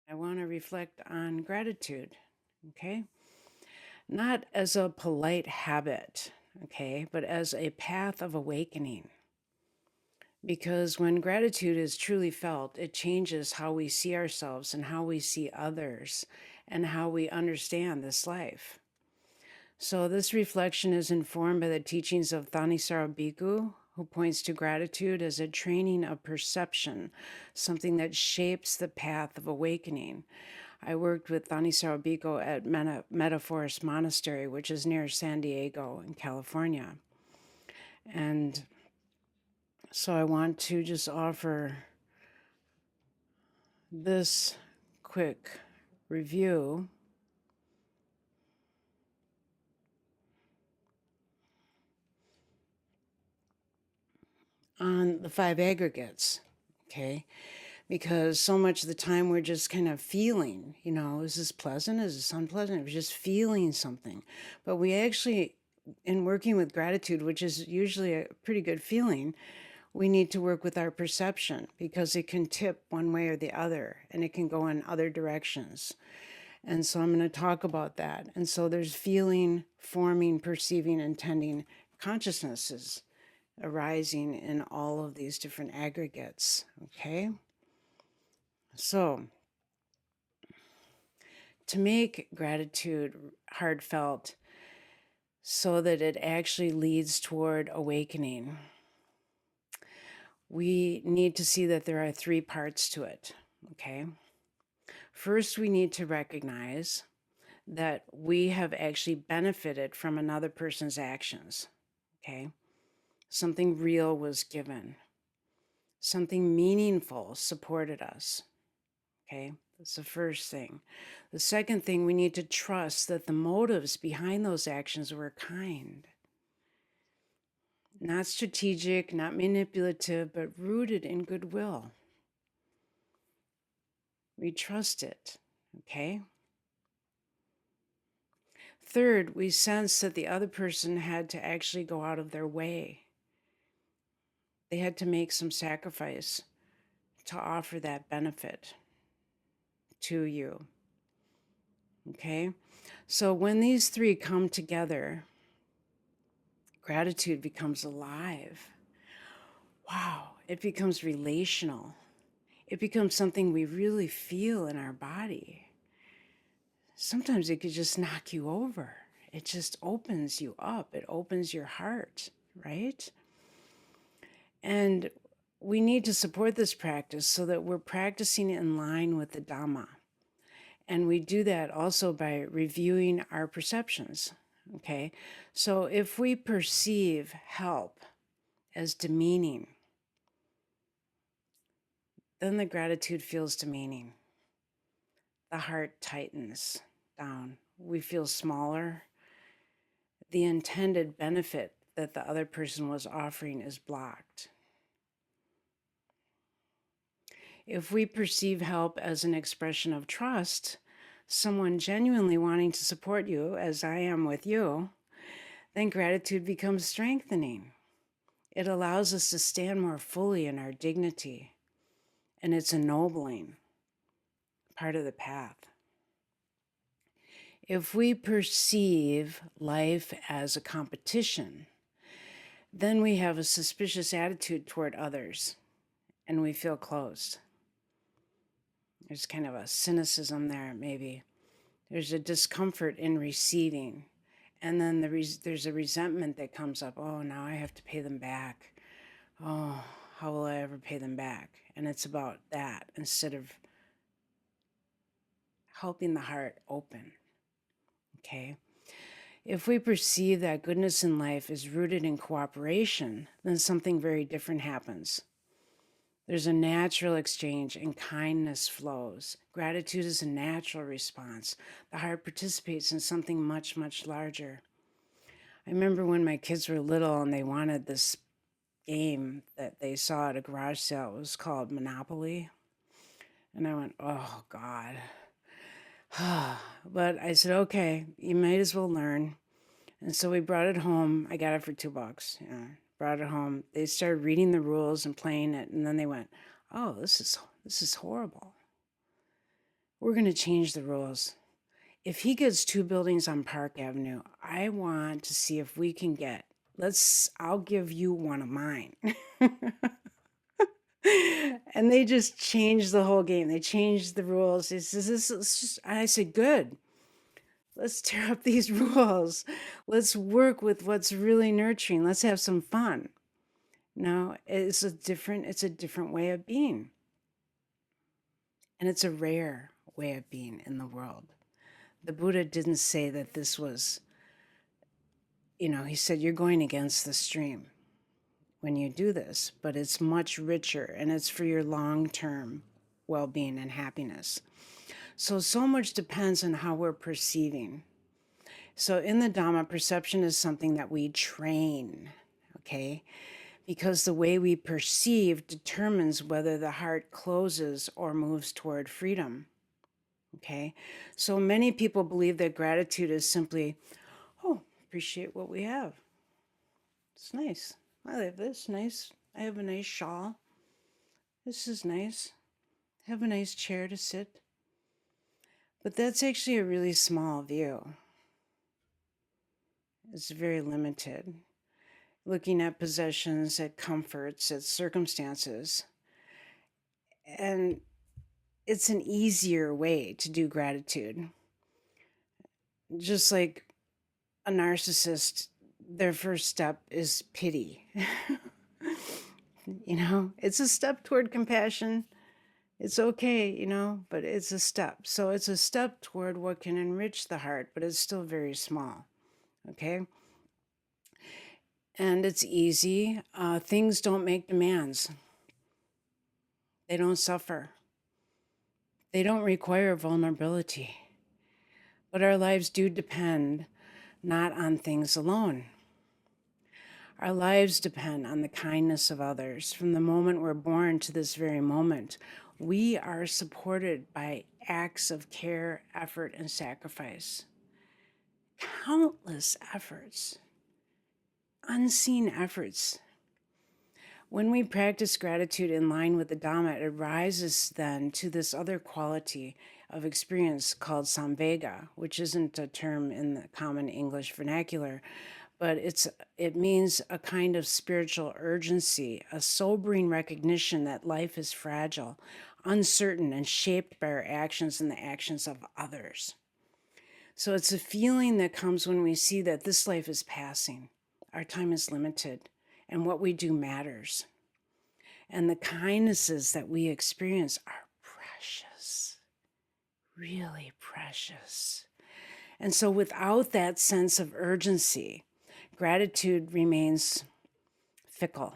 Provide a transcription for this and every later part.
I want to reflect on gratitude, okay? Not as a polite habit, okay, but as a path of awakening. Because when gratitude is truly felt, it changes how we see ourselves and how we see others and how we understand this life. So, this reflection is informed by the teachings of Thanisaro Bhikkhu, who points to gratitude as a training of perception, something that shapes the path of awakening. I worked with Thanisaro Bhikkhu at Metaforest Monastery, which is near San Diego in California. And so I want to just offer this quick review on the five aggregates, okay? Because so much of the time we're just kind of feeling, is this pleasant? Is this unpleasant? We're just feeling something. But we actually, in working with gratitude, which is usually a pretty good feeling, we need to work with our perception because it can tip one way or the other and it can go in other directions. And so I'm going to talk about that. And so there's feeling, forming, perceiving, intending consciousnesses arising in all of these different aggregates. Okay. So to make gratitude heartfelt so that it actually leads toward awakening, we need to see that there are three parts to it. Okay. First, we need to recognize that we have actually benefited from another person's actions. Okay. Something real was given, something meaningful supported us. Okay. That's the first thing. The second thing, we need to trust that the motives behind those actions were kind, not strategic, not manipulative, but rooted in goodwill. We trust it. Okay. Third, we sense that the other person had to actually go out of their way. They had to make some sacrifice to offer that benefit to you. Okay? So when these three come together, gratitude becomes alive. Wow, it becomes relational. It becomes something we really feel in our body. Sometimes it could just knock you over. It just opens you up. It opens your heart, right? And we need to support this practice so that we're practicing in line with the Dhamma. And we do that also by reviewing our perceptions. Okay. So if we perceive help as demeaning, then the gratitude feels demeaning. The heart tightens down. We feel smaller. The intended benefit that the other person was offering is blocked. If we perceive help as an expression of trust, someone genuinely wanting to support you, as I am with you, then gratitude becomes strengthening. It allows us to stand more fully in our dignity, and it's ennobling part of the path. If we perceive life as a competition, then we have a suspicious attitude toward others, and we feel closed. There's kind of a cynicism there, maybe. There's a discomfort in receiving. And then there's a resentment that comes up. Oh, now I have to pay them back. Oh, how will I ever pay them back? And it's about that instead of helping the heart open. Okay? If we perceive that goodness in life is rooted in cooperation, then something very different happens. There's a natural exchange and kindness flows. Gratitude is a natural response. The heart participates in something much, much larger. I remember when my kids were little and they wanted this game that they saw at a garage sale. It was called Monopoly. And I went, oh, God. But I said, okay, you might as well learn. And so we brought it home. I got it for $2. Yeah, brought it home. They started reading the rules and playing it, and then they went, "Oh, this is horrible." We're going to change the rules. If he gets 2 buildings on Park Avenue, I want to see if we can get, I'll give you one of mine. And they just changed the whole game. They changed the rules. I said, good. Let's tear up these rules. Let's work with what's really nurturing. Let's have some fun. No, it's a different way of being. And it's a rare way of being in the world. The Buddha didn't say that this was, he said, you're going against the stream when you do this, but it's much richer and it's for your long-term well-being and happiness. So much depends on how we're perceiving. So in the Dhamma, perception is something that we train, okay? Because the way we perceive determines whether the heart closes or moves toward freedom, okay? So many people believe that gratitude is simply, oh, appreciate what we have. It's nice. I have this nice. I have a nice shawl. This is nice. I have a nice chair to sit. But that's actually a really small view. It's very limited. Looking at possessions, at comforts, at circumstances. And it's an easier way to do gratitude. Just like a narcissist, their first step is pity. It's a step toward compassion. It's okay, but it's a step. So it's a step toward what can enrich the heart, but it's still very small, okay? And it's easy. Things don't make demands. They don't suffer. They don't require vulnerability. But our lives do depend not on things alone. Our lives depend on the kindness of others. From the moment we're born to this very moment, we are supported by acts of care, effort, and sacrifice. Countless efforts, unseen efforts. When we practice gratitude in line with the Dhamma, it rises then to this other quality of experience called samvega, which isn't a term in the common English vernacular, but it means a kind of spiritual urgency, a sobering recognition that life is fragile, uncertain, and shaped by our actions and the actions of others. So it's a feeling that comes when we see that this life is passing, our time is limited, and what we do matters. And the kindnesses that we experience are precious, really precious. And so without that sense of urgency, gratitude remains fickle,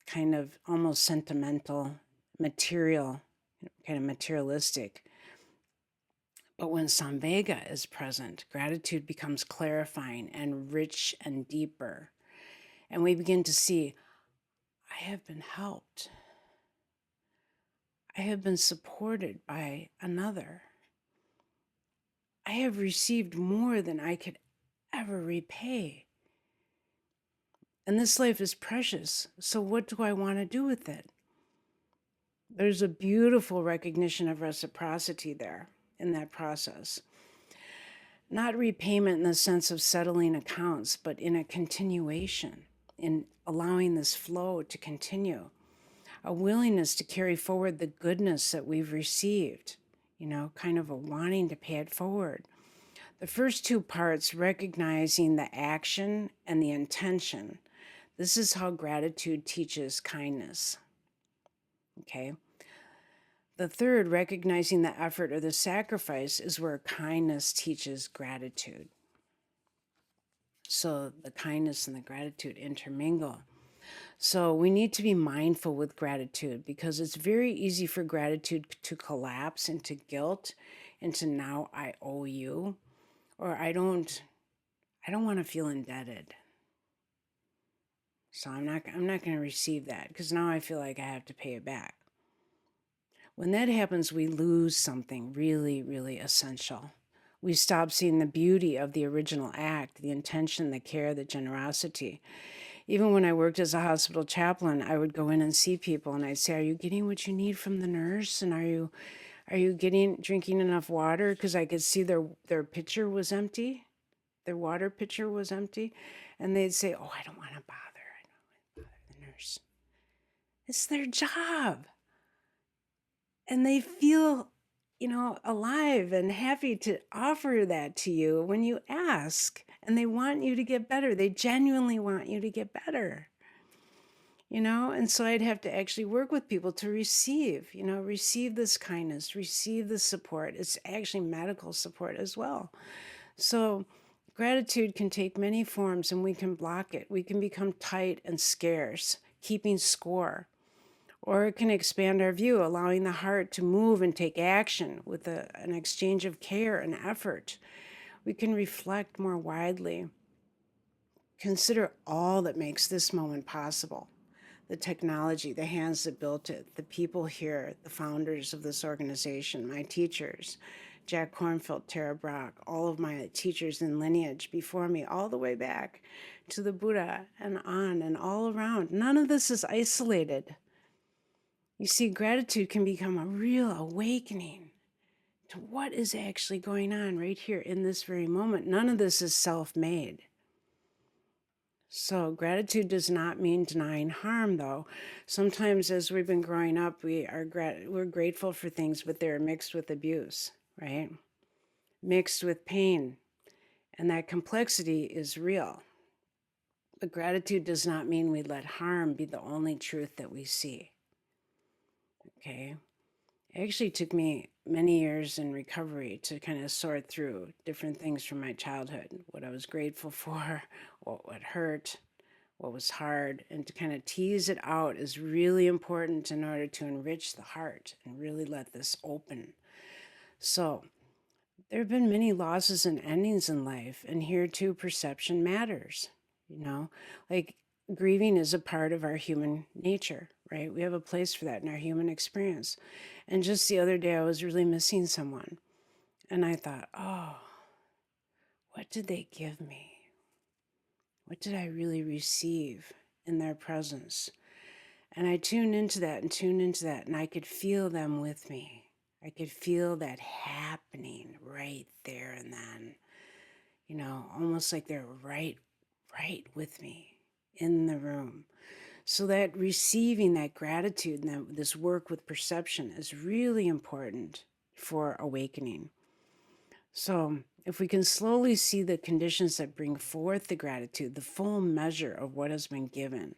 kind of almost sentimental, material, kind of materialistic. But when samvega is present, gratitude becomes clarifying and rich and deeper. And we begin to see, I have been helped. I have been supported by another. I have received more than I could ever repay. And this life is precious, so what do I want to do with it? There's a beautiful recognition of reciprocity there in that process. Not repayment in the sense of settling accounts, but in a continuation, in allowing this flow to continue. A willingness to carry forward the goodness that we've received, kind of a wanting to pay it forward. The first two parts, recognizing the action and the intention. This is how gratitude teaches kindness. Okay. The third, recognizing the effort or the sacrifice, is where kindness teaches gratitude. So the kindness and the gratitude intermingle. So we need to be mindful with gratitude because it's very easy for gratitude to collapse into guilt, into now I owe you, or I don't want to feel indebted. So I'm not going to receive that because now I feel like I have to pay it back. When that happens, we lose something really, really essential. We stop seeing the beauty of the original act, the intention, the care, the generosity. Even when I worked as a hospital chaplain, I would go in and see people and I'd say, are you getting what you need from the nurse? And are Are you drinking enough water? Because I could see their pitcher was empty. Their water pitcher was empty. And they'd say, oh, I don't want to bother. I don't want to bother the nurse. It's their job. And they feel, alive and happy to offer that to you when you ask. And they want you to get better. They genuinely want you to get better. And so I'd have to actually work with people to receive this kindness, receive the support. It's actually medical support as well. So gratitude can take many forms and we can block it. We can become tight and scarce, keeping score. Or it can expand our view, allowing the heart to move and take action with an exchange of care and effort. We can reflect more widely. Consider all that makes this moment possible. The technology, the hands that built it, the people here, the founders of this organization, my teachers, Jack Kornfield, Tara Brach, all of my teachers in lineage before me, all the way back to the Buddha and on and all around. None of this is isolated. You see, gratitude can become a real awakening to what is actually going on right here in this very moment. None of this is self-made. So gratitude does not mean denying harm, though. Sometimes as we've been growing up, we're grateful for things, but they're mixed with abuse, right? Mixed with pain. And that complexity is real. But gratitude does not mean we let harm be the only truth that we see. Okay? It actually took me many years in recovery to kind of sort through different things from my childhood, what I was grateful for, what hurt, what was hard, and to kind of tease it out is really important in order to enrich the heart and really let this open. So there have been many losses and endings in life, and here too perception matters. Like grieving is a part of our human nature, right? We have a place for that in our human experience. And just the other day I was really missing someone, and I thought, oh, what did they give me? What did I really receive in their presence? And I tuned into that, and I could feel them with me. I could feel that happening right there and then, almost like they're right with me in the room. So that receiving that gratitude and this work with perception is really important for awakening. So if we can slowly see the conditions that bring forth the gratitude, the full measure of what has been given,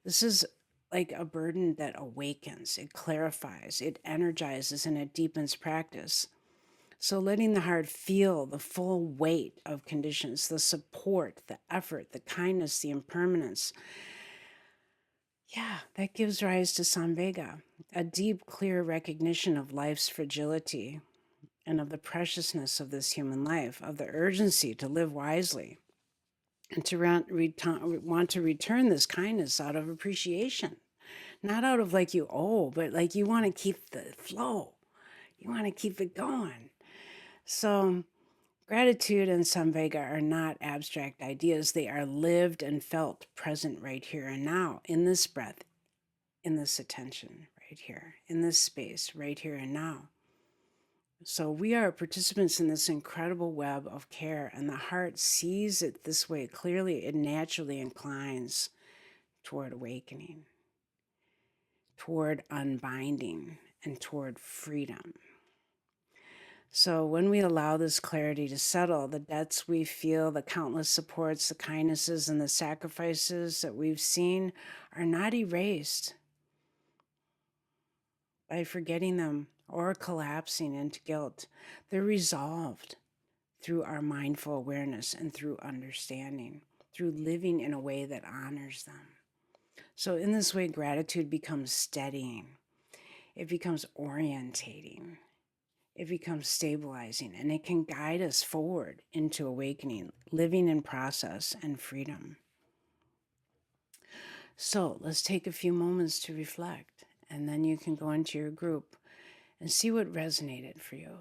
this is like a burden that awakens, it clarifies, it energizes, and it deepens practice. So letting the heart feel the full weight of conditions, the support, the effort, the kindness, the impermanence, that gives rise to samvega, a deep, clear recognition of life's fragility and of the preciousness of this human life, of the urgency to live wisely, and to want to return this kindness out of appreciation. Not out of like you owe, but like you want to keep the flow. You want to keep it going. So gratitude and samvega are not abstract ideas. They are lived and felt present right here and now, in this breath, in this attention right here, in this space right here and now. So we are participants in this incredible web of care, and the heart sees it this way clearly. It naturally inclines toward awakening, toward unbinding, and toward freedom. So when we allow this clarity to settle, the debts we feel, the countless supports, the kindnesses, and the sacrifices that we've seen are not erased by forgetting them or collapsing into guilt. They're resolved through our mindful awareness and through understanding, through living in a way that honors them. So in this way, gratitude becomes steadying. It becomes orientating. It becomes stabilizing, and it can guide us forward into awakening, living in process and freedom. So let's take a few moments to reflect, and then you can go into your group and see what resonated for you.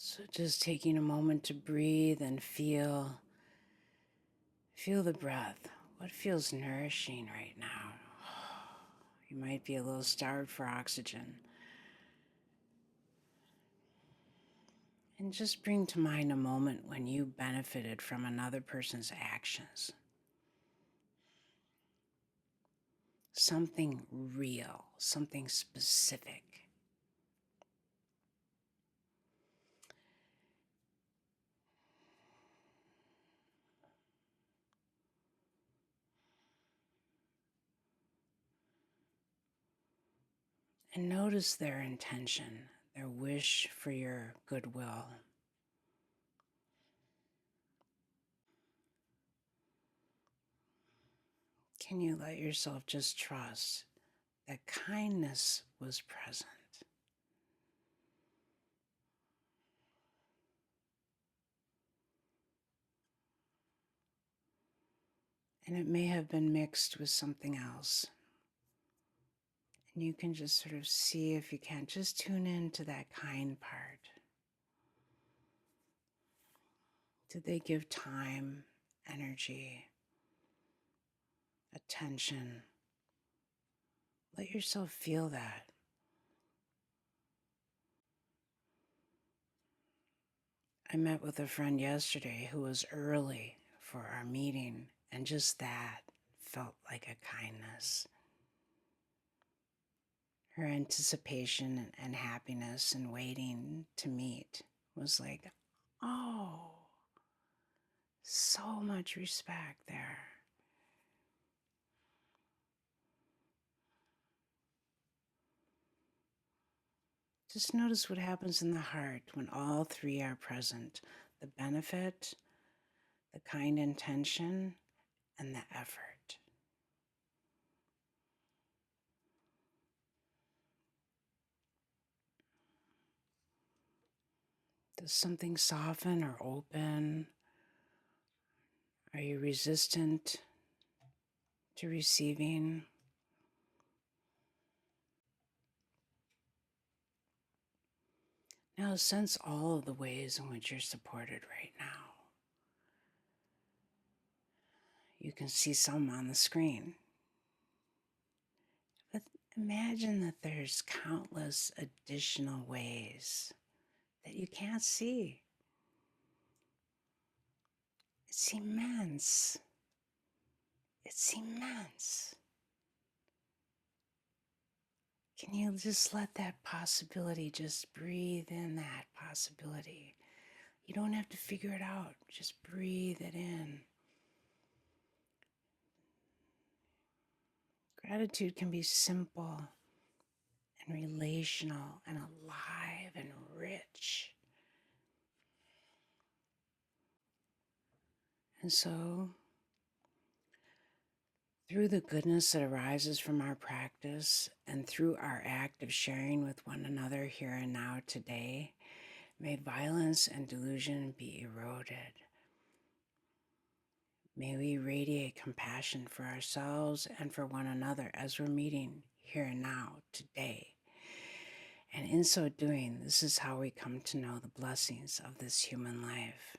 So just taking a moment to breathe and feel the breath. What feels nourishing right now? You might be a little starved for oxygen. And just bring to mind a moment when you benefited from another person's actions. Something real, something specific. And notice their intention, their wish for your goodwill. Can you let yourself just trust that kindness was present? And it may have been mixed with something else. And you can just sort of see if you can, just tune into that kind part. Did they give time, energy, attention? Let yourself feel that. I met with a friend yesterday who was early for our meeting, and just that felt like a kindness. Her anticipation and happiness and waiting to meet was like, oh, so much respect there. Just notice what happens in the heart when all three are present: the benefit, the kind intention, and the effort. Does something soften or open? Are you resistant to receiving? Now sense all of the ways in which you're supported right now. You can see some on the screen. But imagine that there's countless additional ways that you can't see. It's immense. It's immense. Can you just let that possibility, just breathe in that possibility? You don't have to figure it out. Just breathe it in. Gratitude can be simple and relational and alive and rich. And so, through the goodness that arises from our practice and through our act of sharing with one another here and now today, may violence and delusion be eroded. May we radiate compassion for ourselves and for one another as we're meeting here and now today. And in so doing, this is how we come to know the blessings of this human life.